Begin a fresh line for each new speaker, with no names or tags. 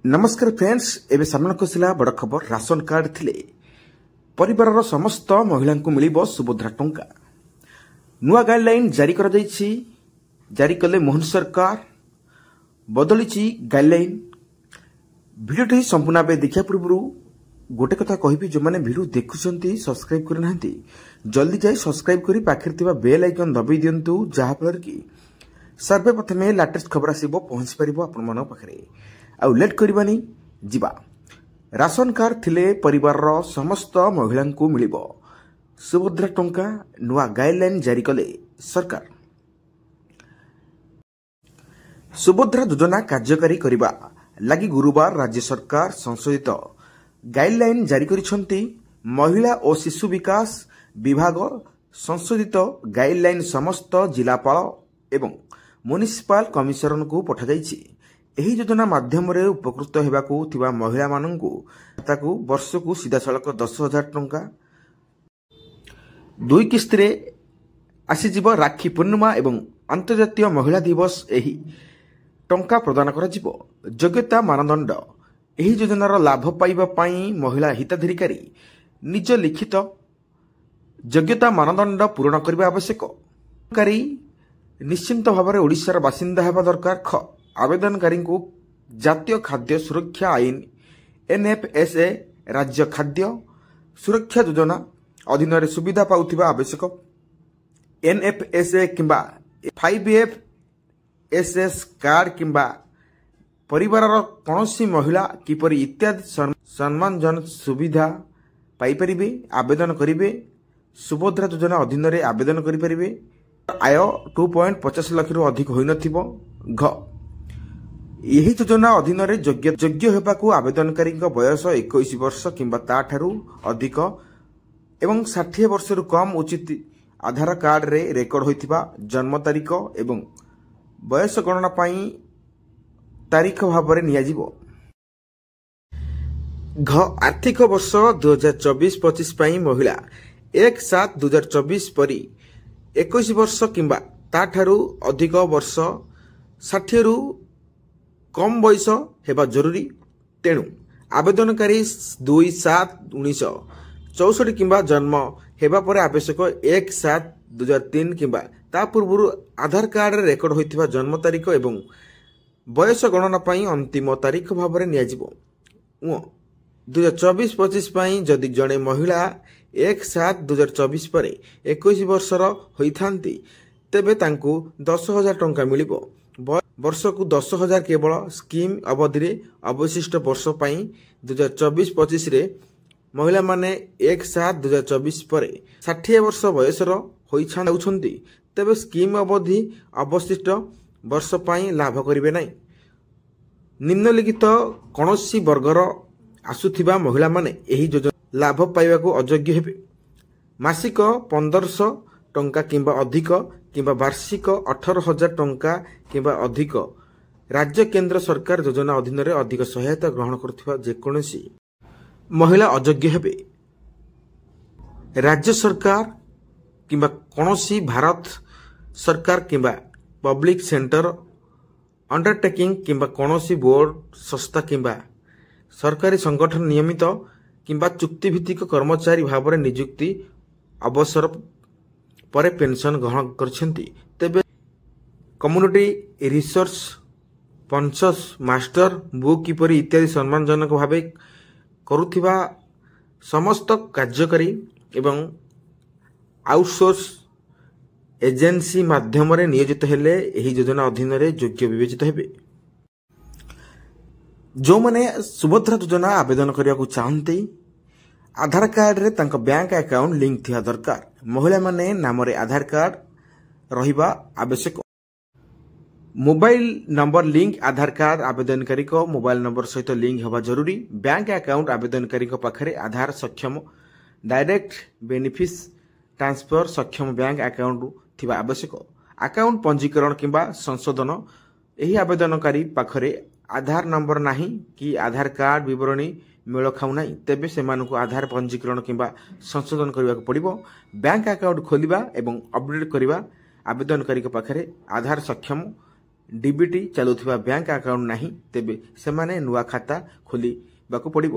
नमस्कार फ्रेंड्स एवं सामना कोसिला बड़ खबर राशन कार्ड थिले परिवार समस्त महिला को मिलिबो सुभद्रा टंका। नुआ गाइडलाइन जारी कले मोहन सरकार बदली गाइडलाइन। भिडियो संपूर्ण भाव देखा पूर्व गोटे कथा कहबी जो मैंने भिडियो देखुंट सब्सक्राइब करना जल्दी जाए सब्सक्राइब कर पाखे बेल आइकन दबाई दिंतु जहाँफल कि सर्वप्रथमे लेटेस्ट खबर आसो पहुंची पार आपण पाखे। आउ लेट करबानी जिबा राशन कार्ड थिले परिवार समस्त महिला को मिलिबो सुभद्रा टंका। नुआ गाइडलाइन जारी कले सरकार। सुभद्रा योजना कार्यकारी करबा लगी गुरुवार राज्य सरकार संशोधित गाइडलाइन जारी करिसंती। महिला और शिशु विकास विभाग संशोधित गाइडलाइन समस्त जिलापाल एवं म्युनिसिपल कमिशनर को पठा जाइछि। एही योजना माध्यम उपकृत होगाकू थिबा महिला माननकू ताकू वर्षकू सीधा सड़क 10,000 टंका 2 किस्त रे आसीजिबो। राखी पूर्णिमा एवं अंतर्जातीय महिला दिवस एही टंका प्रदान करा जिवो। योग्यता मानदंड एही योजनार लाभ पाइबा पई महिला हिताधिकारी निज लिखित योग्यता मानदंड पूर्ण करबा आवश्यक। कारी निश्चिंत भाव में ओडिशार बासिंदा हेबा दरकार। ख आवेदनकारी को जातीय खाद्य सुरक्षा आईन NFSA राज्य खाद्य सुरक्षा योजना अधीन सुविधा पाउथिबा आवश्यक। NFSA किंबा 5FSS कार्ड किंबा परिवार कौनसी महिला किपरि इत्यादि सम्मानजनक सुविधा पाई परिबे आवेदन करिवे। सुभद्रा योजना अधीन आवेदन करि परिबे। आय 2.50 लाख रु अधिक होई नथिबो। घ यही योजना अधीन योग्य होबाकू आवेदनकारी बयस 21 वर्ष किंबा ताठारू अधिक एवं 60 वर्ष रु कम उचित आधार कार्ड रे रेकर्ड होइथिबा जन्म तारीख एवं बयस गणना पाई तारीख भाव में नियाजिबो। घ आर्थिक वर्ष 2024-25 पाई महिला 1/7/2024 परी 21 वर्ष किंबा ताठारू अधिक वर्ष 60 रु कम बयस हेबा जरूरी। तेणु आवेदनकारी 2/7/1964 किंबा जन्म हेबा पर आवश्यक 1/7/2003 किंबा ता पूर्व आधार कार्ड रे रेकर्ड होइथिबा जन्म तारीख एवं बयस गणना पाई अंतिम तारीख भाव में नियाजिबो। 2024-25 पाई जदि जड़े महिला 1/7/2024 पर 21 वर्षर होइथांती तेबे तांकू 10,000 टंका मिलिबो। वर्षकू 10,000 केवल स्कीम अवधि रे अवशिष्ट वर्ष पाई 2024-25 रे महिला माने 1/7/2024 पर 60 वर्ष बयसर होइछाउछंती तेबे स्कीम अवधि अवशिष्ट वर्ष पाई लाभ करिवे नाही। निम्नलिखित कौनसी वर्गर आसुथिबा महिला माने एही योजना लाभ पाइबा को अयोग्य हेबे। मासिक 1500 टंका किंबा अधिक किंबा वार्षिक 18,000 टंका किंबा अधिक राज्य केंद्र सरकार योजना अधीन अधिक सहायता ग्रहण करुथिबा जेकोसी महिला अयोग्य हेबे। राज्य सरकार किंबा कौनसी भारत सरकार किंबा पब्लिक सेंटर अंडरटेकिंग किंबा कौनसी बोर्ड संस्था किंबा सरकारी संगठन नियमित किंबा चुक्तिभित्तिक कर्मचारी भाव में नियुक्ति अवसर पर पेंशन ग्रहण करछंती तेबे कम्युनिटी रिसर्च पंचस मास्टर बुक किपरि इत्यादि सम्मानजनक भाव करुथिबा समस्त कार्यकारी एवं आउटसोर्स एजेंसी माध्यम नियोजित हेले एही योजना अधीन योग्य विवेचित हेबे। जो माने सुभद्रा योजना आवेदन करने को चाहते आधार कार्ड रे तांका बैंक अकाउंट लिंक थिया दरकार। महिला माने नाम रे आधार कार्ड रहिबा आवश्यक। मोबाइल नंबर लिंक आधार कार्ड आवेदनकारी को मोबाइल नंबर सहित लिंक होबा जरूरी। बैंक अकाउंट आवेदनकारी को पाखरे आधार सक्षम डायरेक्ट बेनिफिस ट्रांसफर सक्षम बैंक अकाउंट थिबा आवश्यक। अकाउंट पंजीकरण किंबा संशोधन एही आवेदनकारी पाखरे आधार नंबर नाही कि आधार कार्ड विवरणी मेल खाऊ ना तेबे सेमानकु आधार पंजीकरण किंबा संशोधन करने को पड़िबो। बैंक अकाउंट खोलिबा एवं अपडेट करबा आवेदनकारी पाखरे आधार सक्षम ଡିବିଟି ଚାଲୁଥିବା ବ୍ୟାଙ୍କ ଆକାଉଣ୍ଟ ନାହିଁ ତେବେ ସେମାନେ ନୂଆ ଖାତା ଖୋଲିବାକୁ ପଡ଼ିବ।